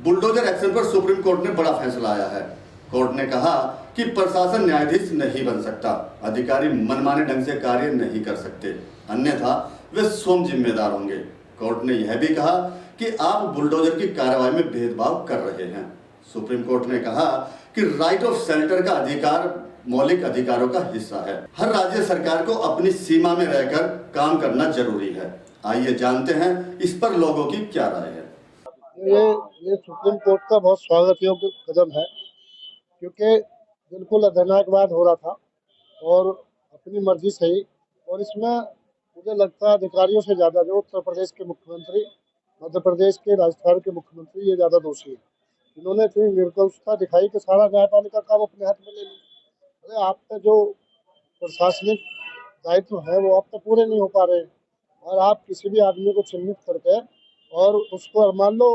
Bulldozer action पर supreme court ने बड़ा फैसला आया है। कोर्ट ने कहा कि प्रशासन न्यायाधीश नहीं बन सकता, अधिकारी मनमाने ढंग से कार्य नहीं कर सकते, अन्यथा वे स्वयं जिम्मेदार होंगे। कोर्ट ने यह भी कहा कि आप बुलडोजर की कार्रवाई में भेदभाव कर रहे हैं। सुप्रीम कोर्ट ने कहा कि राइट ऑफ शेल्टर का अधिकार मौलिक अधिकारों का हिस्सा है। हर राज्य सरकार को अपनी सीमा में रहकर काम करना जरूरी है। आइए जानते हैं इस पर लोगों की क्या राय है। ये सुप्रीम कोर्ट का बहुत स्वागत योग्य कदम है, क्योंकि बिल्कुल अधिनायकवाद हो रहा था और अपनी मर्जी से ही, और इसमें मुझे लगता है अधिकारियों से ज़्यादा जो उत्तर प्रदेश के मुख्यमंत्री, मध्य प्रदेश के, राजस्थान के मुख्यमंत्री ये ज़्यादा दोषी है। इन्होंने इतनी निर्दोषता दिखाई कि सारा न्यायपालिका काम अपने हाथ में ले लिया। अरे आपका जो प्रशासनिक दायित्व है वो आप तक पूरे नहीं हो पा रहे हैं, और आप किसी भी आदमी को चिन्हित करके और उसको, मान लो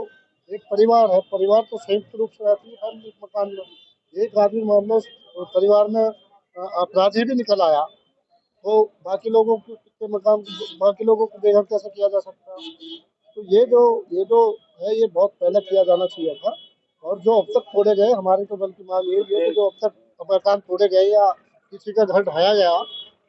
एक परिवार है, परिवार तो संयुक्त रूप से रहती है फैमिली मकान में, एक आदमी मान लो परिवार में अपराधी भी निकल आया तो बाकी लोगों के मकान, बाकी लोगों को बेघर कैसे किया जा सकता है। तो ये जो है ये बहुत पहले किया जाना चाहिए था, और जो अब तक तोड़े गए, हमारी तो बल्कि मांग ये है कि जो अब तक मकान तोड़े गए या किसी का घर ढाया गया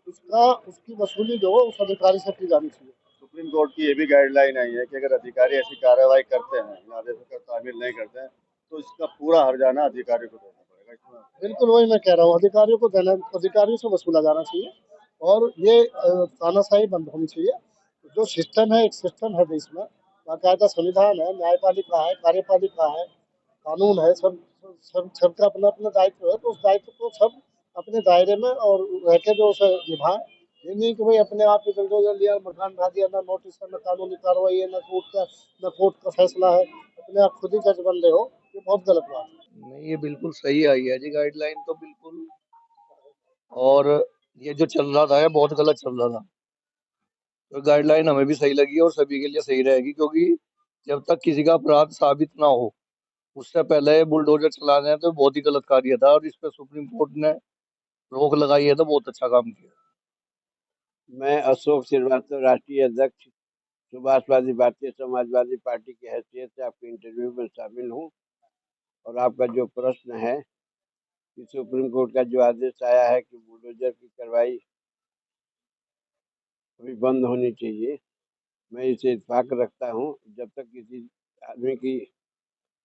उसकी वसूली जो है उस अधिकारी से की जानी चाहिए। सुप्रीम कोर्ट की ये भी गाइडलाइन आई है कि अगर अधिकारी ऐसी कार्रवाई करते हैं या आदेशों का तामील नहीं करते हैं तो इसका पूरा हर्जाना अधिकारी को देना पड़ेगा। बिल्कुल वही मैं कह रहा हूँ, अधिकारियों को देना, अधिकारियों से वसूला जाना चाहिए, और ये तानाशाही बंद होनी चाहिए। जो सिस्टम है, एक सिस्टम है देश में, बाकायदा संविधान है, न्यायपालिका है, कार्यपालिका है, कानून है, सबका अपना अपना दायित्व है। तो उस दायित्व को सब अपने दायरे में और रह के जो उसे निभाएं। ये नहीं कि भाई अपने आप ही बुलडोजर लिया, मकान ढा दिया, ना नोटिस है, ना कानूनी कार्रवाई है, ना कोर्ट का फैसला है, अपने आप खुद ही जज बन रहे हो। ये बहुत गलत बात है। नहीं, ये बिल्कुल सही आई है जी गाइडलाइन तो बिल्कुल, और ये जो चल रहा था ये बहुत गलत चल रहा था। तो गाइडलाइन हमें भी सही लगी और सभी के लिए सही रहेगी, क्योंकि जब तक किसी का अपराध साबित ना हो उससे पहले बुलडोजर चलाना है तो बहुत ही गलत कार्य था, और इस पर सुप्रीम कोर्ट ने रोक लगाई है तो बहुत अच्छा काम किया। मैं अशोक श्रीवास्तव, राष्ट्रीय अध्यक्ष सुभाषवादी भारतीय समाजवादी पार्टी की हैसियत से आपके इंटरव्यू में शामिल हूं। और आपका जो प्रश्न है कि सुप्रीम कोर्ट का जो आदेश आया है कि बुलडोजर की कार्रवाई अभी बंद होनी चाहिए, मैं इसे इत्फाक रखता हूं। जब तक किसी आदमी की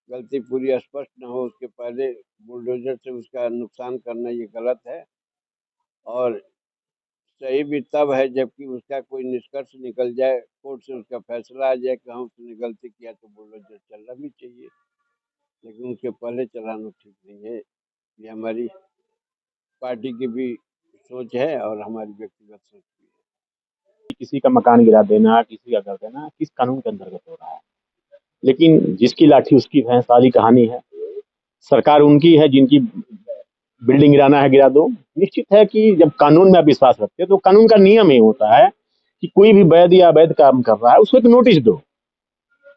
गलती पूरी स्पष्ट न हो उसके पहले बुलडोजर से उसका नुकसान करना ये गलत है, और सही भी तब है जबकि उसका कोई निष्कर्ष निकल जाए, कोर्ट से उसका फैसला आ जाए कि हाँ उसने गलती किया, तो बुलडोजर चलना भी चाहिए, लेकिन उसके पहले चलाना ठीक नहीं है। ये हमारी पार्टी की भी सोच है और हमारी व्यक्तिगत सोच भी है। किसी का मकान गिरा देना, किसी का कर देना किस कानून के अंतर्गत हो रहा है, लेकिन जिसकी लाठी उसकी भैंस वाली कहानी है। सरकार उनकी है जिनकी बिल्डिंग गिराना है गिरा दो। निश्चित है कि जब कानून में आप विश्वास रखते हैं तो कानून का नियम ये होता है कि कोई भी वैध या अवैध काम कर रहा है उसको एक नोटिस दो।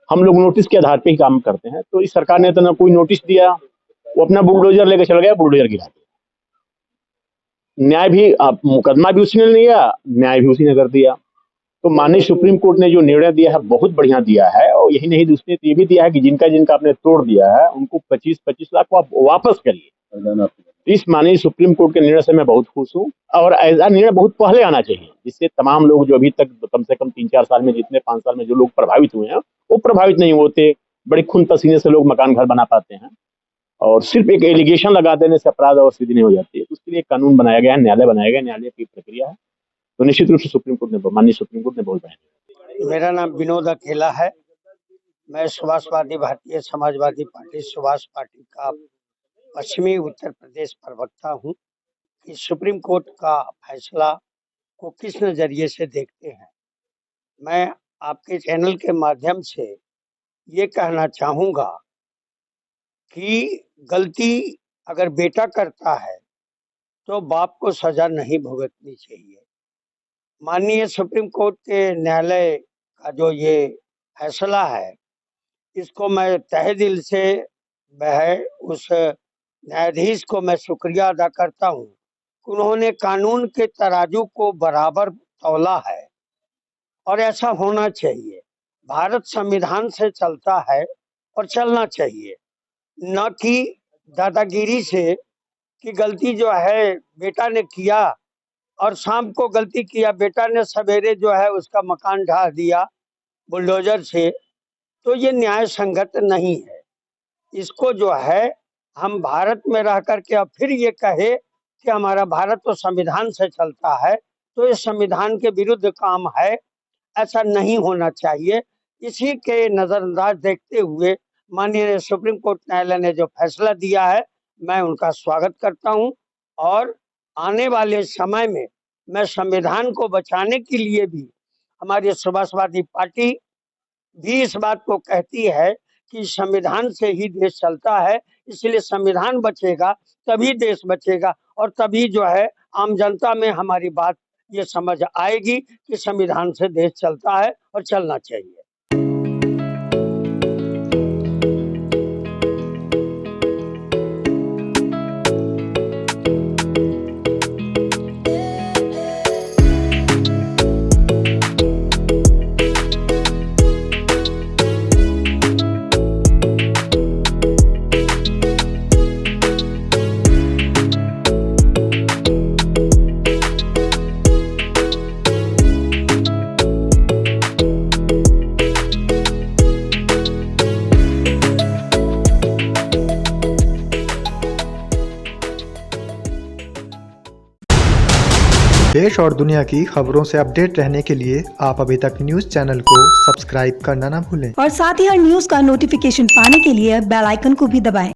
हम लोग नोटिस के आधार पे ही काम करते हैं। तो इस सरकार ने तो ना कोई नोटिस दिया, वो अपना बुलडोजर लेकर चल गया, बुलडोजर गिरा दिया। न्याय भी, मुकदमा भी उसी ने लिया, न्याय भी उसी ने कर दिया। तो माननीय सुप्रीम कोर्ट ने जो निर्णय दिया है बहुत बढ़िया दिया है, और यही नहीं उसने ये भी दिया है कि जिनका जिनका आपने तोड़ दिया है उनको 25-25 लाख को आप वापस करिए। इस माननीय सुप्रीम कोर्ट के निर्णय से मैं बहुत खुश हूँ, और ऐसा निर्णय बहुत पहले आना चाहिए, जिससे तमाम लोग जो अभी तक कम से कम 3-4 साल में, जितने 5 साल में जो लोग प्रभावित हुए हैं वो प्रभावित नहीं होते। बड़े खून पसीने से लोग मकान घर बना पाते हैं, और सिर्फ एक एलिगेशन लगा देने से अपराध और सिद्धि नहीं हो जाती है। तो उसके लिए एक कानून बनाया गया है, न्यायालय बनाया गया, न्यायालय की प्रक्रिया है। तो निश्चित रूप से सुप्रीम कोर्ट ने, माननीय सुप्रीम कोर्ट ने बहुत बढ़िया। मेरा नाम विनोद अकेला है। मैं सुभाषवादी भारतीय समाजवादी पार्टी सुभाष पार्टी का पश्चिमी उत्तर प्रदेश प्रवक्ता हूं। कि सुप्रीम कोर्ट का फैसला को किस नजरिए से देखते हैं। मैं आपके चैनल के माध्यम से ये कहना चाहूँगा कि गलती अगर बेटा करता है तो बाप को सजा नहीं भुगतनी चाहिए। माननीय सुप्रीम कोर्ट के न्यायालय का जो ये फैसला है, इसको मैं तहे दिल से उस न्यायाधीश को मैं शुक्रिया अदा करता हूँ। उन्होंने कानून के तराजू को बराबर तौला है, और ऐसा होना चाहिए। भारत संविधान से चलता है, और चलना चाहिए, न कि दादागिरी से कि गलती जो है बेटा ने किया और शाम को गलती किया बेटा ने, सवेरे जो है उसका मकान ढा दिया बुलडोजर से, तो ये न्याय संगत नहीं है। इसको जो है हम भारत में रह करके अब फिर ये कहे कि हमारा भारत तो संविधान से चलता है, तो ये संविधान के विरुद्ध काम है, ऐसा नहीं होना चाहिए। इसी के नजरअंदाज देखते हुए माननीय सुप्रीम कोर्ट न्यायालय ने जो फैसला दिया है, मैं उनका स्वागत करता हूं और आने वाले समय में मैं संविधान को बचाने के लिए भी, हमारी समाजवादी पार्टी भी इस बात को कहती है कि संविधान से ही देश चलता है, इसलिए संविधान बचेगा तभी देश बचेगा और तभी जो है आम जनता में हमारी बात ये समझ आएगी कि संविधान से देश चलता है और चलना चाहिए। देश और दुनिया की खबरों से अपडेट रहने के लिए आप अभी तक न्यूज चैनल को सब्सक्राइब करना ना भूलें और साथ ही हर न्यूज का नोटिफिकेशन पाने के लिए बेल आइकन को भी दबाएं।